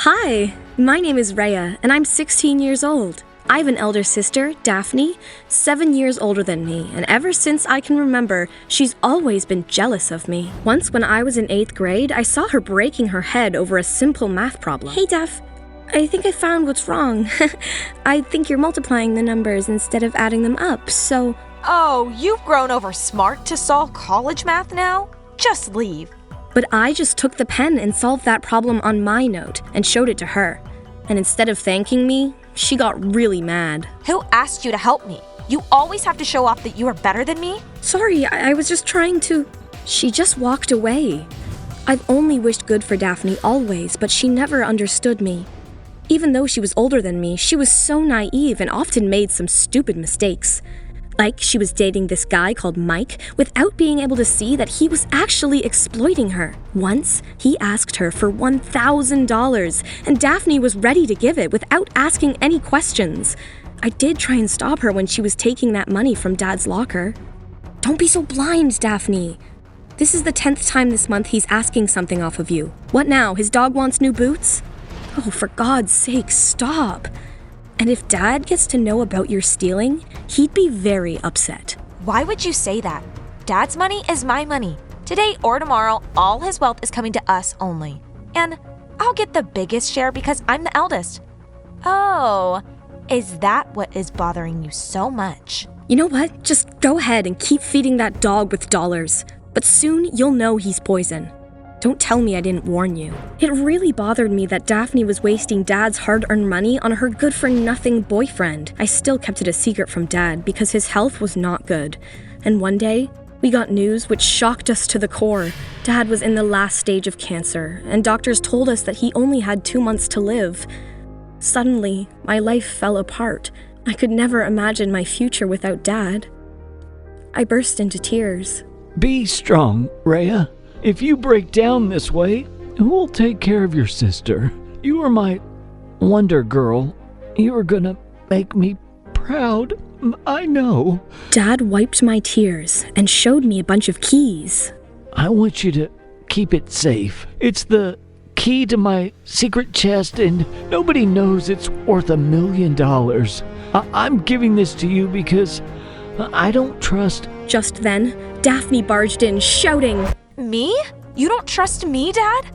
Hi, my name is Rhea, and I'm 16 years old. I have an elder sister, Daphne, 7 years older than me, and ever since I can remember, she's always been jealous of me. Once when I was in 8th grade, I saw her breaking her head over a simple math problem. Hey, Daph, I think I found what's wrong. I think you're multiplying the numbers instead of adding them up, so... Oh, you've grown over smart to solve college math now? Just leave. But I just took the pen and solved that problem on my note and showed it to her. And instead of thanking me, she got really mad. Who asked you to help me? You always have to show off that you are better than me? Sorry, I was just trying to... She just walked away. I've only wished good for Daphne always, but she never understood me. Even though she was older than me, she was so naive and often made some stupid mistakes. Like she was dating this guy called Mike without being able to see that he was actually exploiting her. Once, he asked her for $1,000, and Daphne was ready to give it without asking any questions. I did try and stop her when she was taking that money from Dad's locker. Don't be so blind, Daphne. This is the 10th time this month he's asking something off of you. What now, his dog wants new boots? Oh, for God's sake, stop. And if Dad gets to know about your stealing, he'd be very upset. Why would you say that? Dad's money is my money. Today or tomorrow, all his wealth is coming to us only. And I'll get the biggest share because I'm the eldest. Oh, is that what is bothering you so much? You know what? Just go ahead and keep feeding that dog with dollars. But soon you'll know he's poison. Don't tell me I didn't warn you. It really bothered me that Daphne was wasting Dad's hard-earned money on her good-for-nothing boyfriend. I still kept it a secret from Dad because his health was not good. And one day, we got news which shocked us to the core. Dad was in the last stage of cancer, and doctors told us that he only had 2 months to live. Suddenly, my life fell apart. I could never imagine my future without Dad. I burst into tears. Be strong, Rhea. If you break down this way, who will take care of your sister? You are my wonder girl. You are gonna make me proud. I know. Dad wiped my tears and showed me a bunch of keys. I want you to keep it safe. It's the key to my secret chest, and nobody knows it's worth $1 million. I'm giving this to you because I don't trust... Just then, Daphne barged in, shouting... Me? You don't trust me, Dad?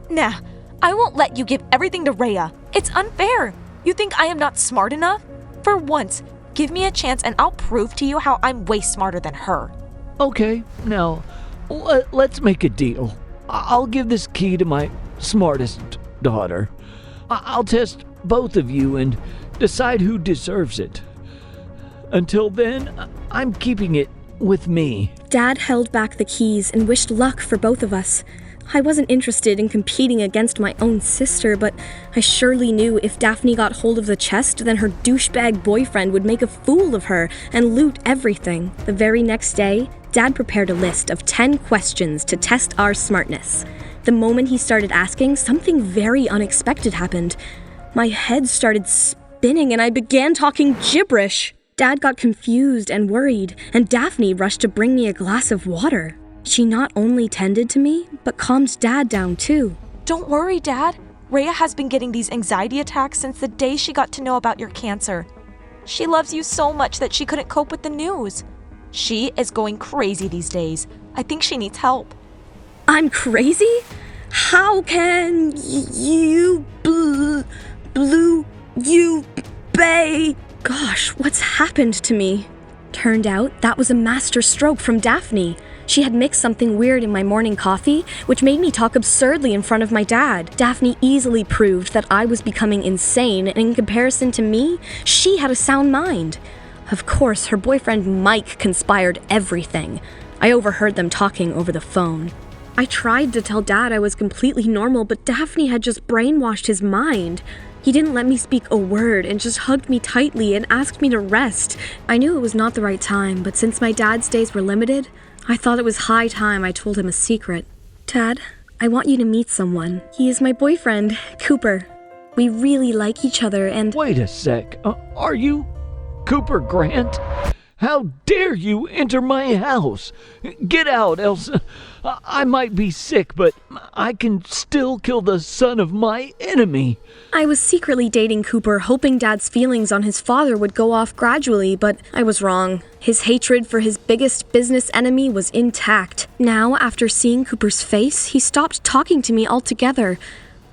Nah, I won't let you give everything to Rhea. It's unfair. You think I am not smart enough? For once, give me a chance and I'll prove to you how I'm way smarter than her. Okay, now, let's make a deal. I'll give this key to my smartest daughter. I'll test both of you and decide who deserves it. Until then, I'm keeping it with me. Dad held back the keys and wished luck for both of us. I wasn't interested in competing against my own sister, but I surely knew if Daphne got hold of the chest, then her douchebag boyfriend would make a fool of her and loot everything. The very next day, Dad prepared a list of 10 questions to test our smartness. The moment he started asking, something very unexpected happened. My head started spinning and I began talking gibberish. Dad got confused and worried, and Daphne rushed to bring me a glass of water. She not only tended to me, but calmed Dad down too. Don't worry, Dad. Rhea has been getting these anxiety attacks since the day she got to know about your cancer. She loves you so much that she couldn't cope with the news. She is going crazy these days. I think she needs help. I'm crazy? How can you Gosh, what's happened to me? Turned out that was a master stroke from Daphne. She had mixed something weird in my morning coffee, which made me talk absurdly in front of my dad. Daphne easily proved that I was becoming insane, and in comparison to me, she had a sound mind. Of course, her boyfriend Mike conspired everything. I overheard them talking over the phone. I tried to tell Dad I was completely normal, but Daphne had just brainwashed his mind. He didn't let me speak a word and just hugged me tightly and asked me to rest. I knew it was not the right time, but since my dad's days were limited, I thought it was high time I told him a secret. Dad, I want you to meet someone. He is my boyfriend, Cooper. We really like each other and... Wait a sec. Are you Cooper Grant? How dare you enter my house? Get out, else I might be sick, but I can still kill the son of my enemy. I was secretly dating Cooper, hoping Dad's feelings on his father would go off gradually, but I was wrong. His hatred for his biggest business enemy was intact. Now, after seeing Cooper's face, he stopped talking to me altogether.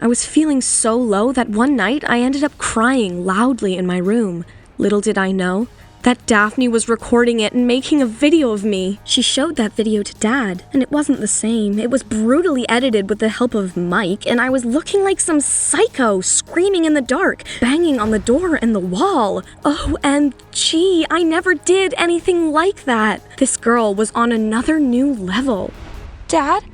I was feeling so low that one night I ended up crying loudly in my room. Little did I know that Daphne was recording it and making a video of me. She showed that video to Dad, and it wasn't the same. It was brutally edited with the help of Mike, and I was looking like some psycho, screaming in the dark, banging on the door and the wall. OMG, I never did anything like that. This girl was on another new level. Dad,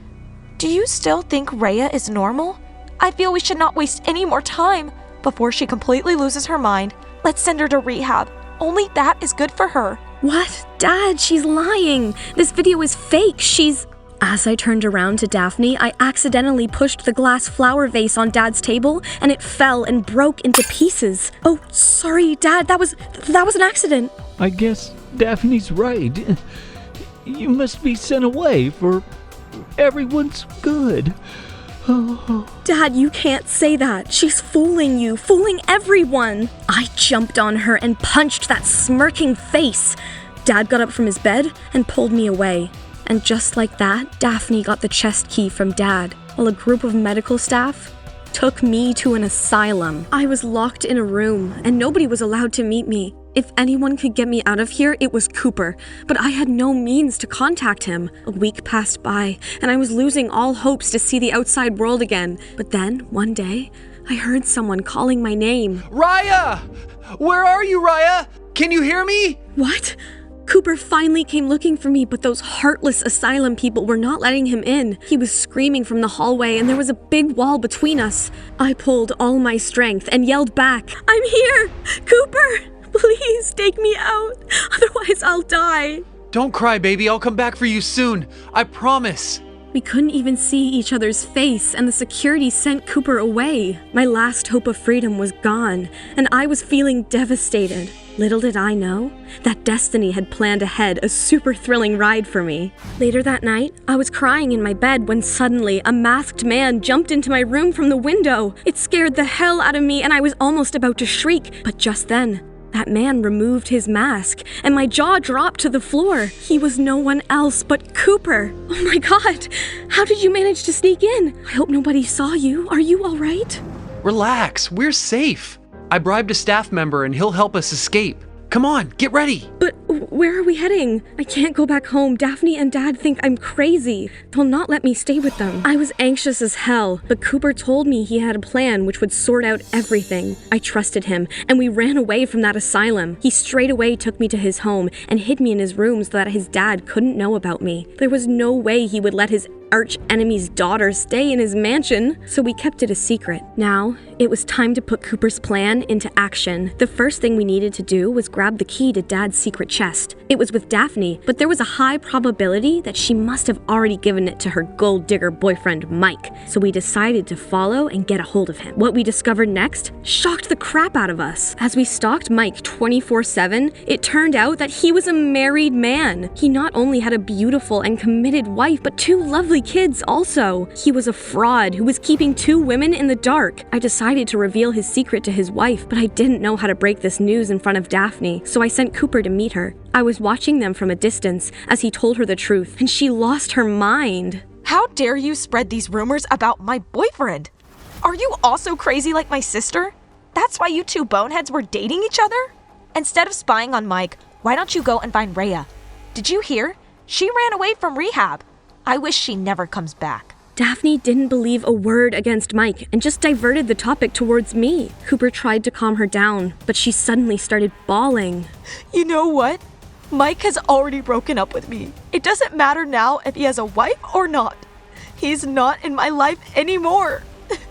do you still think Rhea is normal? I feel we should not waste any more time. Before she completely loses her mind, let's send her to rehab. Only that is good for her. What? Dad, she's lying. This video is fake. As I turned around to Daphne, I accidentally pushed the glass flower vase on Dad's table, and it fell and broke into pieces. Oh, sorry, Dad. That was an accident. I guess Daphne's right. You must be sent away for everyone's good. Dad, you can't say that. She's fooling you, fooling everyone. I jumped on her and punched that smirking face. Dad got up from his bed and pulled me away. And just like that, Daphne got the chest key from Dad, while a group of medical staff took me to an asylum. I was locked in a room, and nobody was allowed to meet me. If anyone could get me out of here, it was Cooper, but I had no means to contact him. A week passed by, and I was losing all hopes to see the outside world again. But then, one day, I heard someone calling my name. Rhea! Where are you, Rhea? Can you hear me? What? Cooper finally came looking for me, but those heartless asylum people were not letting him in. He was screaming from the hallway, and there was a big wall between us. I pulled all my strength and yelled back, "I'm here! Cooper! Please take me out, otherwise I'll die." Don't cry, baby. I'll come back for you soon. I promise. We couldn't even see each other's face, and the security sent Cooper away. My last hope of freedom was gone, and I was feeling devastated. Little did I know that destiny had planned ahead a super thrilling ride for me. Later that night, I was crying in my bed when suddenly a masked man jumped into my room from the window. It scared the hell out of me, and I was almost about to shriek, but just then, that man removed his mask, and my jaw dropped to the floor. He was no one else but Cooper. Oh my God, how did you manage to sneak in? I hope nobody saw you. Are you all right? Relax. We're safe. I bribed a staff member and he'll help us escape. Come on, get ready. But where are we heading? I can't go back home. Daphne and Dad think I'm crazy. They'll not let me stay with them. I was anxious as hell, but Cooper told me he had a plan which would sort out everything. I trusted him, and we ran away from that asylum. He straight away took me to his home and hid me in his room so that his dad couldn't know about me. There was no way he would let his arch enemy's daughter stay in his mansion, so we kept it a secret. Now, it was time to put Cooper's plan into action. The first thing we needed to do was grab the key to Dad's secret chest. It was with Daphne, but there was a high probability that she must have already given it to her gold digger boyfriend Mike, so we decided to follow and get a hold of him. What we discovered next shocked the crap out of us. As we stalked Mike 24/7, it turned out that he was a married man. He not only had a beautiful and committed wife, but 2 lovely kids also. He was a fraud who was keeping 2 women in the dark. I decided to reveal his secret to his wife, but I didn't know how to break this news in front of Daphne, so I sent Cooper to meet her. I was watching them from a distance as he told her the truth, and she lost her mind. How dare you spread these rumors about my boyfriend? Are you also crazy like my sister? That's why you 2 boneheads were dating each other? Instead of spying on Mike, why don't you go and find Rhea? Did you hear? She ran away from rehab. I wish she never comes back. Daphne didn't believe a word against Mike and just diverted the topic towards me. Cooper tried to calm her down, but she suddenly started bawling. You know what? Mike has already broken up with me. It doesn't matter now if he has a wife or not. He's not in my life anymore.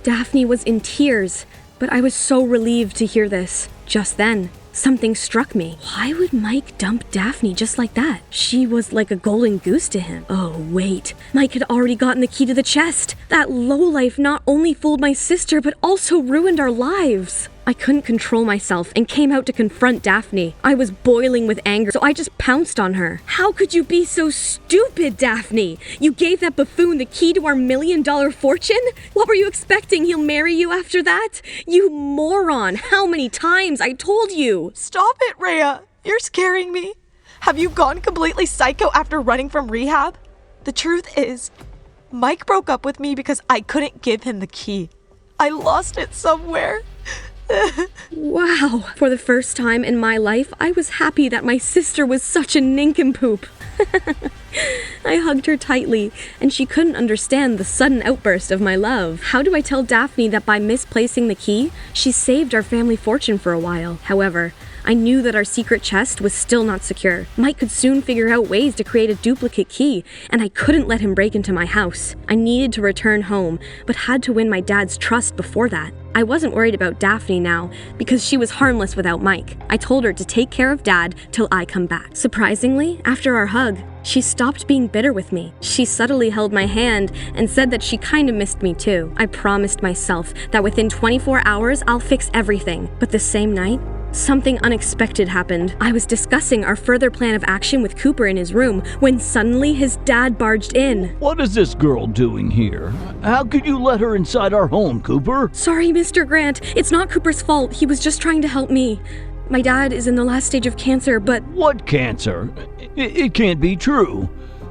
Daphne was in tears, but I was so relieved to hear this. Just then, something struck me. Why would Mike dump Daphne just like that? She was like a golden goose to him. Oh, wait. Mike had already gotten the key to the chest. That lowlife not only fooled my sister, but also ruined our lives. I couldn't control myself and came out to confront Daphne. I was boiling with anger, so I just pounced on her. How could you be so stupid, Daphne? You gave that buffoon the key to our $1 million fortune? What were you expecting? He'll marry you after that? You moron! How many times I told you? Stop it, Rhea. You're scaring me. Have you gone completely psycho after running from rehab? The truth is, Mike broke up with me because I couldn't give him the key. I lost it somewhere. Wow. For the first time in my life, I was happy that my sister was such a nincompoop. I hugged her tightly, and she couldn't understand the sudden outburst of my love. How do I tell Daphne that by misplacing the key, she saved our family fortune for a while? However, I knew that our secret chest was still not secure. Mike could soon figure out ways to create a duplicate key, and I couldn't let him break into my house. I needed to return home, but had to win my dad's trust before that. I wasn't worried about Daphne now, because she was harmless without Mike. I told her to take care of Dad till I come back. Surprisingly, after our hug, she stopped being bitter with me. She subtly held my hand and said that she kinda missed me too. I promised myself that within 24 hours I'll fix everything. But the same night, something unexpected happened. I was discussing our further plan of action with Cooper in his room when suddenly his dad barged in. What is this girl doing here? How could you let her inside our home, Cooper? Sorry, Mr. Grant. It's not Cooper's fault. He was just trying to help me. My dad is in the last stage of cancer, but... What cancer? It can't be true.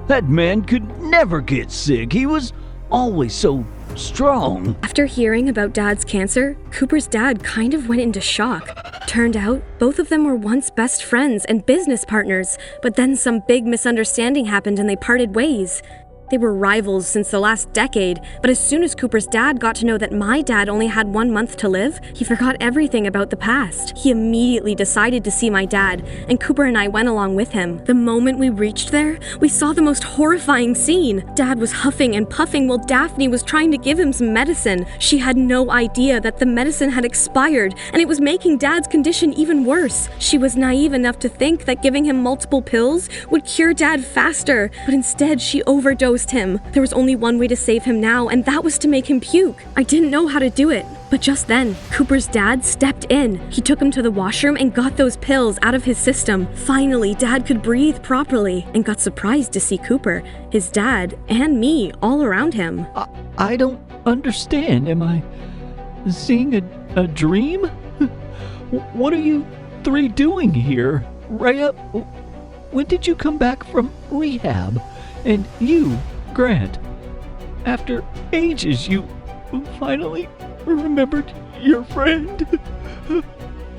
That man could never get sick. He was always so strong. After hearing about Dad's cancer, Cooper's dad kind of went into shock. Turned out, both of them were once best friends and business partners, but then some big misunderstanding happened and they parted ways. They were rivals since the last decade, but as soon as Cooper's dad got to know that my dad only had 1 month to live, he forgot everything about the past. He immediately decided to see my dad, and Cooper and I went along with him. The moment we reached there, we saw the most horrifying scene. Dad was huffing and puffing while Daphne was trying to give him some medicine. She had no idea that the medicine had expired, and it was making Dad's condition even worse. She was naive enough to think that giving him multiple pills would cure Dad faster, but instead she overdosed him. There was only one way to save him now, and that was to make him puke. I didn't know how to do it, but just then, Cooper's dad stepped in. He took him to the washroom and got those pills out of his system. Finally, Dad could breathe properly and got surprised to see Cooper, his dad, and me all around him. I don't understand. Am I seeing a dream? What are you three doing here? Rhea, when did you come back from rehab? And you, Grant, after ages, you finally remembered your friend.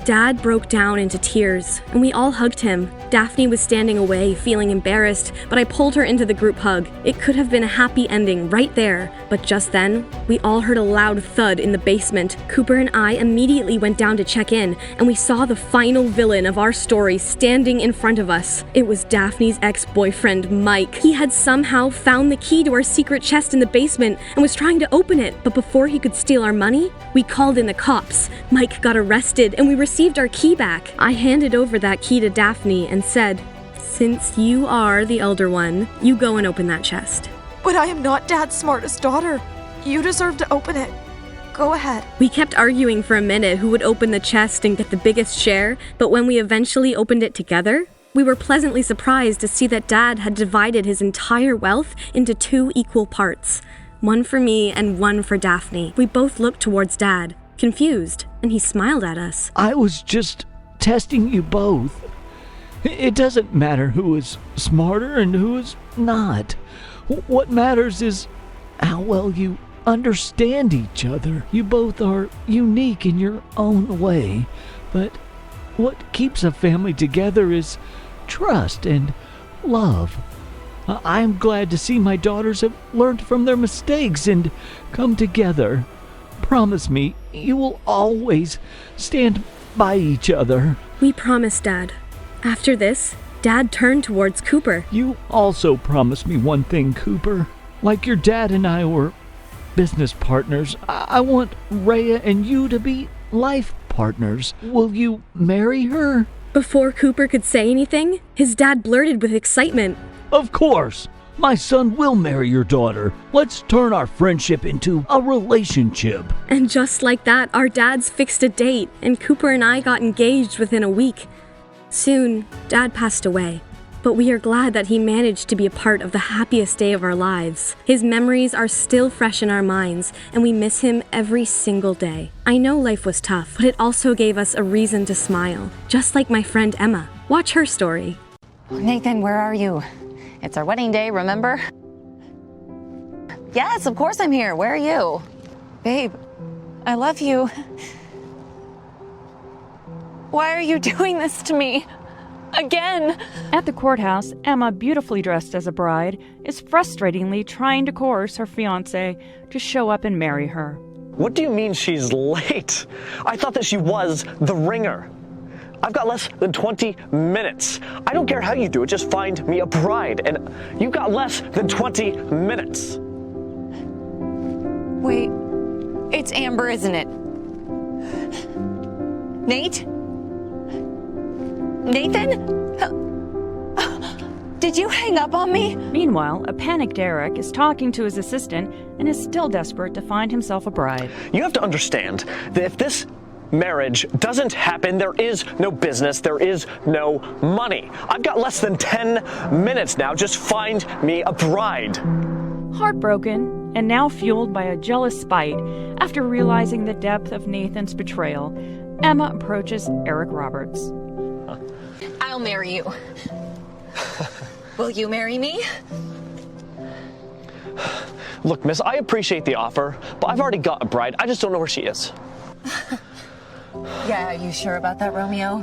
Dad broke down into tears, and we all hugged him. Daphne was standing away, feeling embarrassed, but I pulled her into the group hug. It could have been a happy ending right there, but just then, we all heard a loud thud in the basement. Cooper and I immediately went down to check in, and we saw the final villain of our story standing in front of us. It was Daphne's ex-boyfriend, Mike. He had somehow found the key to our secret chest in the basement and was trying to open it, but before he could steal our money, we called in the cops. Mike got arrested, and we received our key back. I handed over that key to Daphne and said, "Since you are the elder one, you go and open that chest." But I am not Dad's smartest daughter. You deserve to open it. Go ahead. We kept arguing for a minute who would open the chest and get the biggest share, but when we eventually opened it together, we were pleasantly surprised to see that Dad had divided his entire wealth into 2 equal parts. One for me and one for Daphne. We both looked towards Dad, confused, and he smiled at us. I was just testing you both. It doesn't matter who is smarter and who is not. What matters is how well you understand each other. You both are unique in your own way, but what keeps a family together is trust and love. I'm glad to see my daughters have learned from their mistakes and come together. Promise me you will always stand by each other. We promised, Dad. After this, Dad turned towards Cooper. You also promised me one thing, Cooper. Like your dad and I were business partners, I want Rhea and you to be life partners. Will you marry her? Before Cooper could say anything, his dad blurted with excitement. Of course. My son will marry your daughter. Let's turn our friendship into a relationship. And just like that, our dads fixed a date, and Cooper and I got engaged within a week. Soon, Dad passed away, but we are glad that he managed to be a part of the happiest day of our lives. His memories are still fresh in our minds, and we miss him every single day. I know life was tough, but it also gave us a reason to smile, just like my friend Emma. Watch her story. Nathan, where are you? It's our wedding day, remember? Yes, of course I'm here. Where are you? Babe, I love you. Why are you doing this to me? Again? At the courthouse, Emma, beautifully dressed as a bride, is frustratingly trying to coerce her fiancé to show up and marry her. What do you mean she's late? I thought that she was the ringer. I've got less than 20 minutes. I don't care how you do it, just find me a bride. And you've got less than 20 minutes. Wait, it's Amber, isn't it? Nate? Nathan? Did you hang up on me? Meanwhile, a panicked Eric is talking to his assistant and is still desperate to find himself a bride. You have to understand that if this marriage doesn't happen, there is no business, there is no money. I've got less than 10 minutes now. Just find me a bride. Heartbroken, and now fueled by a jealous spite, after realizing the depth of Nathan's betrayal, Emma approaches Eric Roberts. I'll marry you. Will you marry me? Look, miss, I appreciate the offer, but I've already got a bride. I just don't know where she is. Yeah, are you sure about that, Romeo?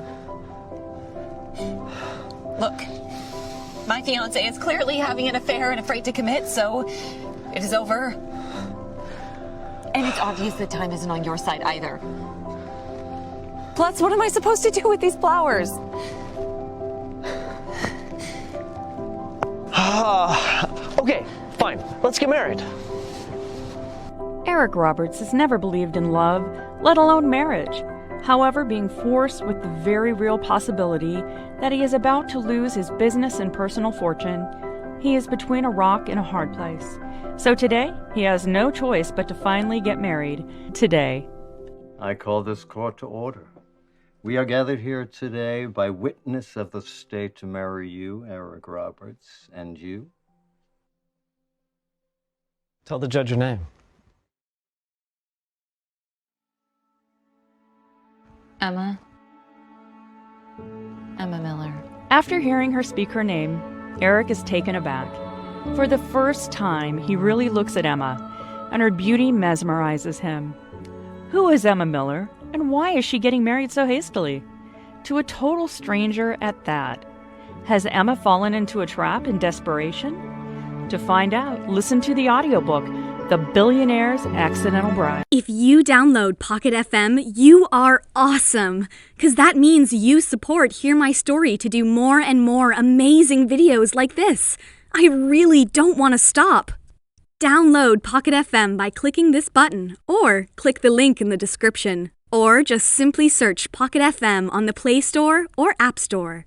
Look, my fiancé is clearly having an affair and afraid to commit, so it is over. And it's obvious that time isn't on your side either. Plus, what am I supposed to do with these flowers? Okay, fine. Let's get married. Eric Roberts has never believed in love, let alone marriage. However, being forced with the very real possibility that he is about to lose his business and personal fortune, he is between a rock and a hard place. So today, he has no choice but to finally get married. Today. I call this court to order. We are gathered here today by witness of the state to marry you, Eric Roberts, and you. Tell the judge your name. Emma Miller. After hearing her speak her name, Eric is taken aback. For the first time, he really looks at Emma, and her beauty mesmerizes him. Who is Emma Miller, and why is she getting married so hastily? To a total stranger at that. Has Emma fallen into a trap in desperation? To find out, listen to the audiobook, The Billionaire's Accidental Bride. If you download Pocket FM, you are awesome, because that means you support Hear My Story to do more and more amazing videos like this. I really don't want to stop. Download Pocket FM by clicking this button, or click the link in the description, or just simply search Pocket FM on the Play Store or App Store.